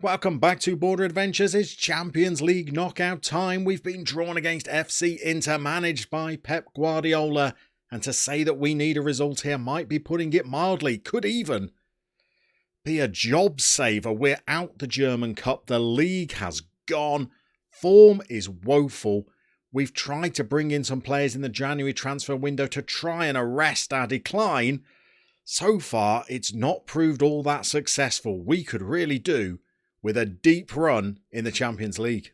Welcome back to Border Adventures. It's Champions League knockout time. We've been drawn against FC Inter, managed by Pep Guardiola. And to say that we need a result here might be putting it mildly. Could even be a job saver. We're out the German Cup. The league has gone. Form is woeful. We've tried to bring in some players in the January transfer window to try and arrest our decline. So far, it's not proved all that successful. We could really do with a deep run in the Champions League.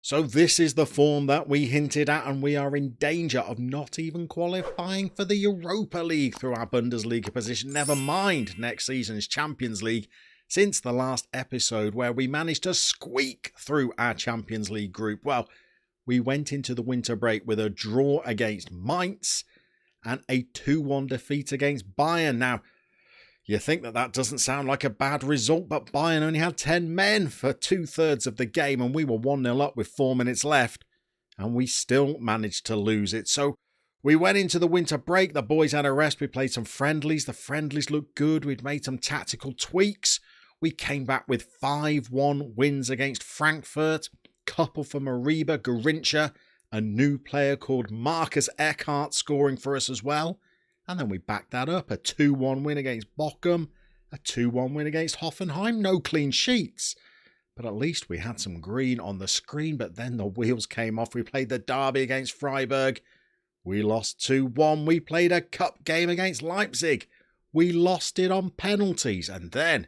So this is the form that we hinted at, and we are in danger of not even qualifying for the Europa League through our Bundesliga position. Never mind next season's Champions League, since the last episode where we managed to squeak through our Champions League group. Well, we went into the winter break with a draw against Mainz and a 2-1 defeat against Bayern. Now, you think that doesn't sound like a bad result, but Bayern only had 10 men for 2/3 of the game, and we were 1-0 up with 4 minutes left, and we still managed to lose it. So we went into the winter break. The boys had a rest. We played some friendlies. The friendlies looked good. We'd made some tactical tweaks. We came back with 5-1 wins against Frankfurt. Couple for Mariba, Garrincha, a new player called Marcus Eckhart scoring for us as well. And then we backed that up. A 2-1 win against Bochum, a 2-1 win against Hoffenheim. No clean sheets, but at least we had some green on the screen. But then the wheels came off. We played the derby against Freiburg. We lost 2-1. We played a cup game against Leipzig. We lost it on penalties. And then,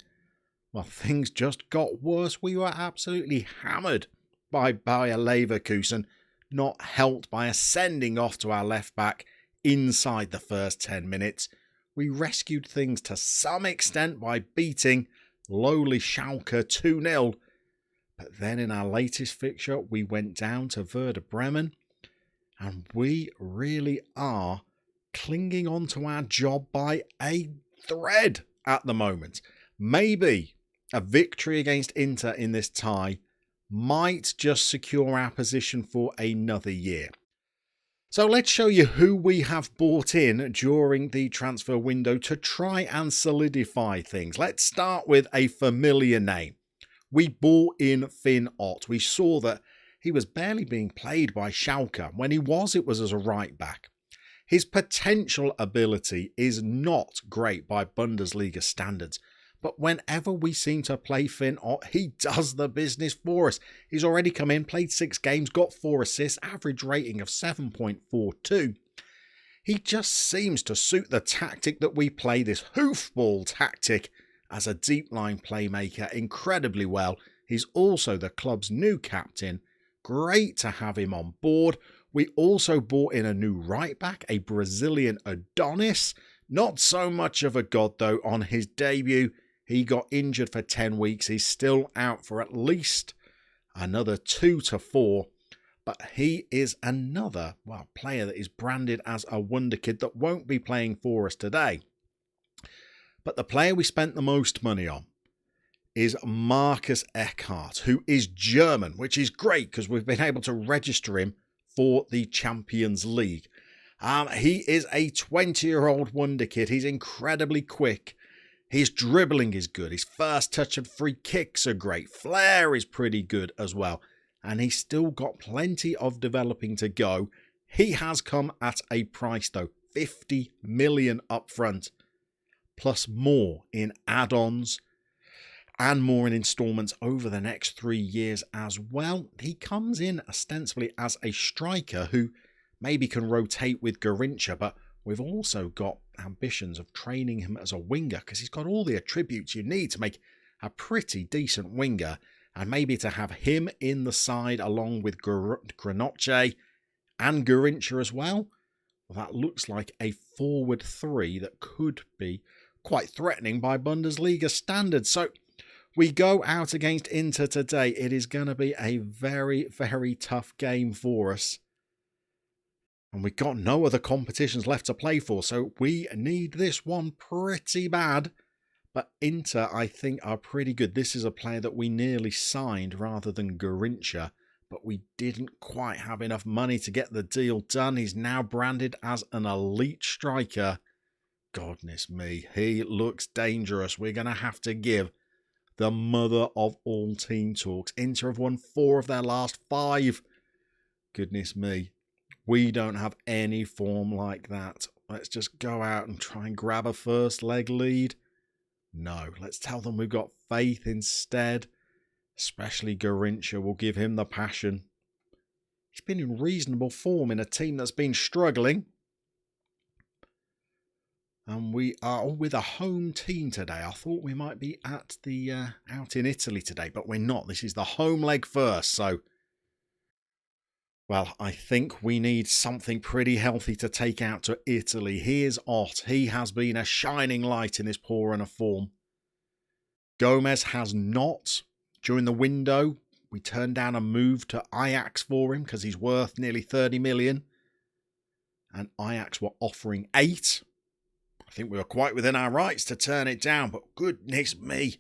well, things just got worse. We were absolutely hammered by Bayer Leverkusen, not helped by a sending off to our left back inside the first 10 minutes. We rescued things to some extent by beating lowly Schalke 2-0. But then in our latest fixture, we went down to Werder Bremen, and we really are clinging on to our job by a thread at the moment. Maybe a victory against Inter in this tie might just secure our position for another year. So let's show you who we have bought in during the transfer window to try and solidify things. Let's start with a familiar name. We bought in Finn Ott. We saw that he was barely being played by Schalke. When he was, it was as a right back. His potential ability is not great by Bundesliga standards, but whenever we seem to play Finn Ott, he does the business for us. He's already come in, played 6 games, got 4 assists, average rating of 7.42. He just seems to suit the tactic that we play, this hoofball tactic, as a deep line playmaker incredibly well. He's also the club's new captain. Great to have him on board. We also bought in a new right back, a Brazilian Adonis. Not so much of a god though on his debut. He got injured for 10 weeks. He's still out for at least another 2 to 4. But he is another, player that is branded as a wonder kid that won't be playing for us today. But the player we spent the most money on is Marcus Eckhart, who is German, which is great because we've been able to register him for the Champions League. He is a 20-year-old wonder kid. He's incredibly quick. His dribbling is good. His first touch and free kicks are great. Flair is pretty good as well. And he's still got plenty of developing to go. He has come at a price though. 50 million up front. Plus more in add-ons. And more in installments over the next 3 years as well. He comes in ostensibly as a striker who maybe can rotate with Garrincha, but we've also got ambitions of training him as a winger because he's got all the attributes you need to make a pretty decent winger, and maybe to have him in the side along with Granoche and Garrincha as well. Well, that looks like a forward 3 that could be quite threatening by Bundesliga standards. So we go out against Inter today. It is going to be a very, very tough game for us. And we've got no other competitions left to play for, so we need this one pretty bad. But Inter, I think, are pretty good. This is a player that we nearly signed rather than Garrincha but we didn't quite have enough money to get the deal done. He's now branded as an elite striker. Goodness me, he looks dangerous. We're going to have to give the mother of all team talks. Inter have won 4 of their last 5. Goodness me, we don't have any form like that. Let's just go out and try and grab a first leg lead. No, let's tell them we've got faith instead. Especially Garrincha will give him the passion. He's been in reasonable form in a team that's been struggling. And we are with a home team today. I thought we might be at the out in Italy today, but we're not. This is the home leg first. So, well, I think we need something pretty healthy to take out to Italy. Here's Ott. He has been a shining light in this poor run of form. Gomez has not. During the window, we turned down a move to Ajax for him because he's worth nearly 30 million. And Ajax were offering 8. I think we were quite within our rights to turn it down, but goodness me.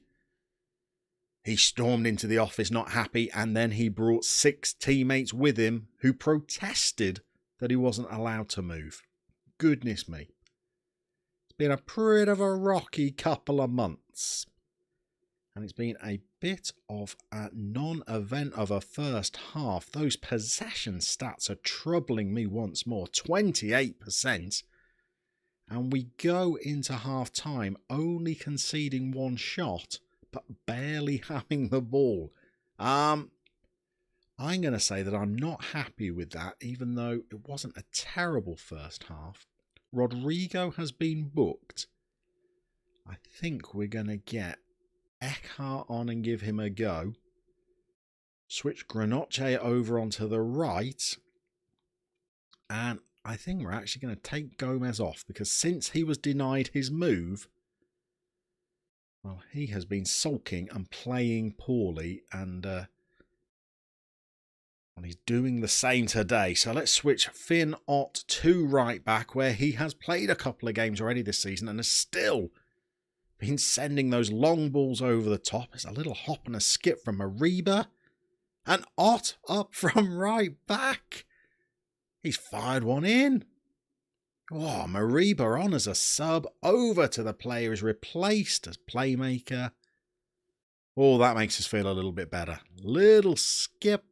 He stormed into the office not happy, and then he brought 6 teammates with him who protested that he wasn't allowed to move. Goodness me. It's been a pretty of a rocky couple of months. And it's been a bit of a non-event of a first half. Those possession stats are troubling me once more. 28%. And we go into half-time only conceding 1 shot, but barely having the ball. I'm going to say that I'm not happy with that, even though it wasn't a terrible first half. Rodrigo has been booked. I think we're going to get Eckhart on and give him a go. Switch Granoche over onto the right. And I think we're actually going to take Gomez off because since he was denied his move, well, he has been sulking and playing poorly, and he's doing the same today. So let's switch Finn Ott to right back, where he has played a couple of games already this season and has still been sending those long balls over the top. It's a little hop and a skip from Mariba. And Ott up from right back. He's fired one in. Oh, Mariba on as a sub. Over to the player who's replaced as playmaker. Oh, that makes us feel a little bit better. Little skip.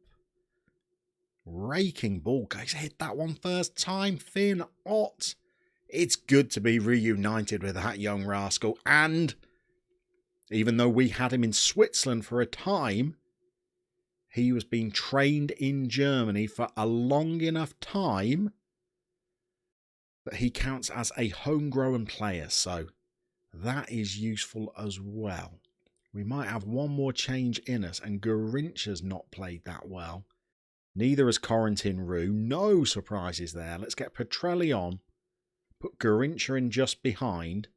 Raking ball. Guys, hit that one first time. Finn Ott. It's good to be reunited with that young rascal. And even though we had him in Switzerland for a time, he was being trained in Germany for a long enough time that he counts as a homegrown player. So that is useful as well. We might have one more change in us, and Garrincha's not played that well. Neither has Corentin Roux. No surprises there. Let's get Petrelli on. Put Garrincha in just behind.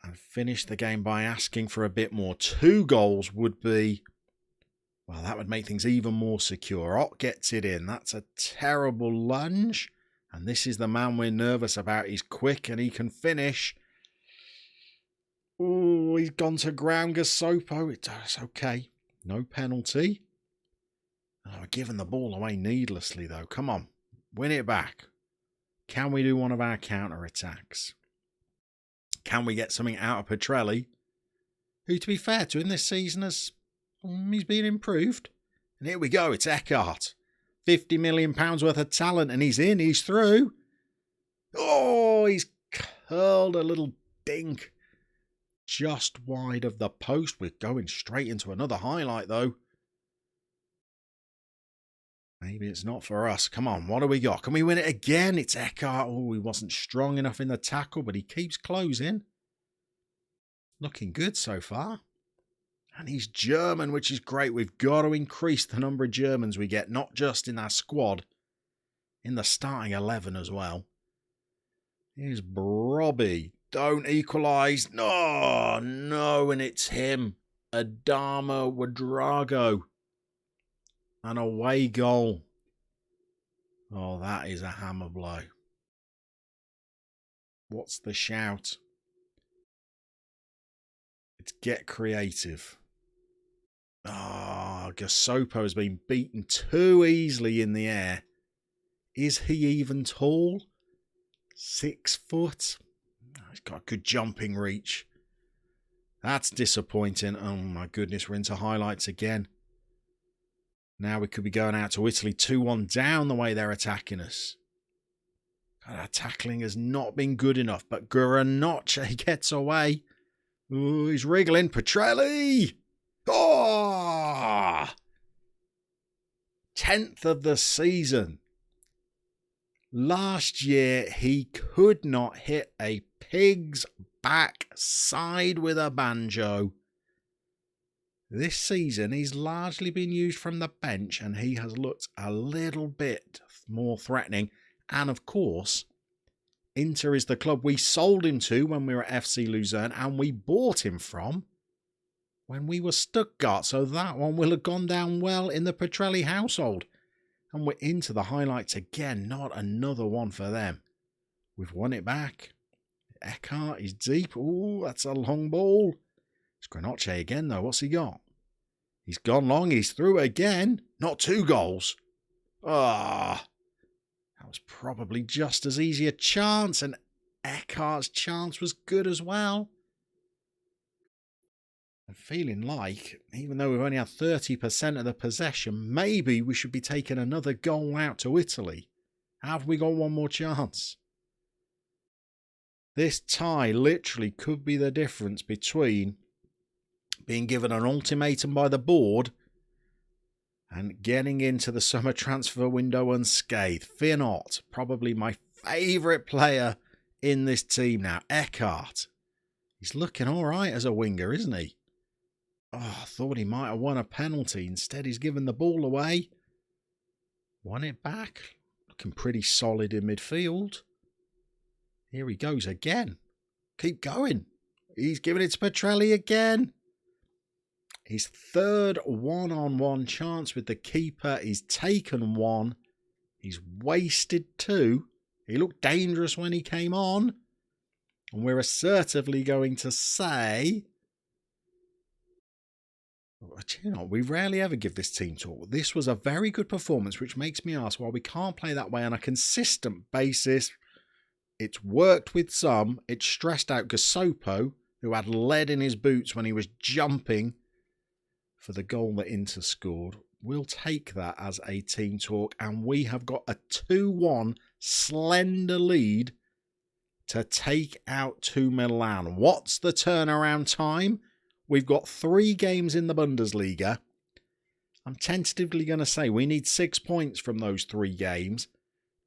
And finish the game by asking for a bit more. 2 goals would be... well, that would make things even more secure. Ott gets it in. That's a terrible lunge. And this is the man we're nervous about. He's quick and he can finish. Oh, he's gone to ground, Gasopo. It's okay. No penalty. Oh, we're giving the ball away needlessly, though. Come on. Win it back. Can we do one of our counter-attacks? Can we get something out of Petrelli? Who, to be fair to him this season, he's been improved. And here we go. It's Eckhart. £50 million worth of talent, and he's in. He's through. Oh, he's curled a little dink just wide of the post. We're going straight into another highlight, though. Maybe it's not for us. Come on, what do we got? Can we win it again? It's Eckhart. Oh, he wasn't strong enough in the tackle, but he keeps closing. Looking good so far. And he's German, which is great. We've got to increase the number of Germans we get, not just in our squad, in the starting 11 as well. Here's Brobby. Don't equalise. No, no, and it's him. Adama Wadrago. An away goal. Oh, that is a hammer blow. What's the shout? It's get creative. Ah, Gasopo has been beaten too easily in the air. Is he even tall? 6 foot? He's got a good jumping reach. That's disappointing. Oh my goodness, we're into highlights again. Now we could be going out to Italy 2-1 down the way they're attacking us. God, our tackling has not been good enough, but Guardiola gets away. Ooh, he's wriggling. Petrelli! Oh! 10th of the season. Last year, he could not hit a pig's backside with a banjo. This season, he's largely been used from the bench and he has looked a little bit more threatening. And of course, Inter is the club we sold him to when we were at FC Luzern and we bought him from when we were Stuttgart. So that one will have gone down well in the Petrelli household. And we're into the highlights again. Not another one for them. We've won it back. Eckhart is deep. Ooh, that's a long ball. It's Granoche again, though. What's he got? He's gone long. He's through again. Not 2 goals. Ah, that was probably just as easy a chance. And Eckhart's chance was good as well. I'm feeling like, even though we've only had 30% of the possession, maybe we should be taking another goal out to Italy. Have we got one more chance? This tie literally could be the difference between being given an ultimatum by the board and getting into the summer transfer window unscathed. Fear not, probably my favourite player in this team now, Eckhart. He's looking all right as a winger, isn't he? Oh, I thought he might have won a penalty. Instead, he's given the ball away. Won it back. Looking pretty solid in midfield. Here he goes again. Keep going. He's giving it to Petrelli again. His third one-on-one chance with the keeper. He's taken 1. He's wasted 2. He looked dangerous when he came on. And we're assertively going to say... You know, we rarely ever give this team talk. This was a very good performance, which makes me ask why we can't play that way on a consistent basis. It's worked with some. It stressed out Gasopo, who had lead in his boots when he was jumping for the goal that Inter scored. We'll take that as a team talk, and we have got a 2-1 slender lead to take out to Milan. What's the turnaround time? We've got 3 games in the Bundesliga. I'm tentatively going to say we need 6 points from those 3 games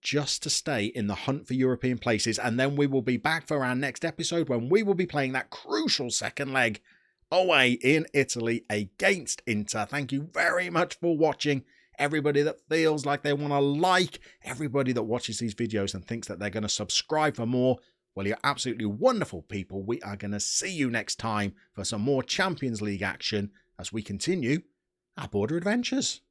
just to stay in the hunt for European places. And then we will be back for our next episode when we will be playing that crucial second leg away in Italy against Inter. Thank you very much for watching. Everybody that feels like they want to like, everybody that watches these videos and thinks that they're going to subscribe for more. Well, you're absolutely wonderful people. We are going to see you next time for some more Champions League action as we continue our border adventures.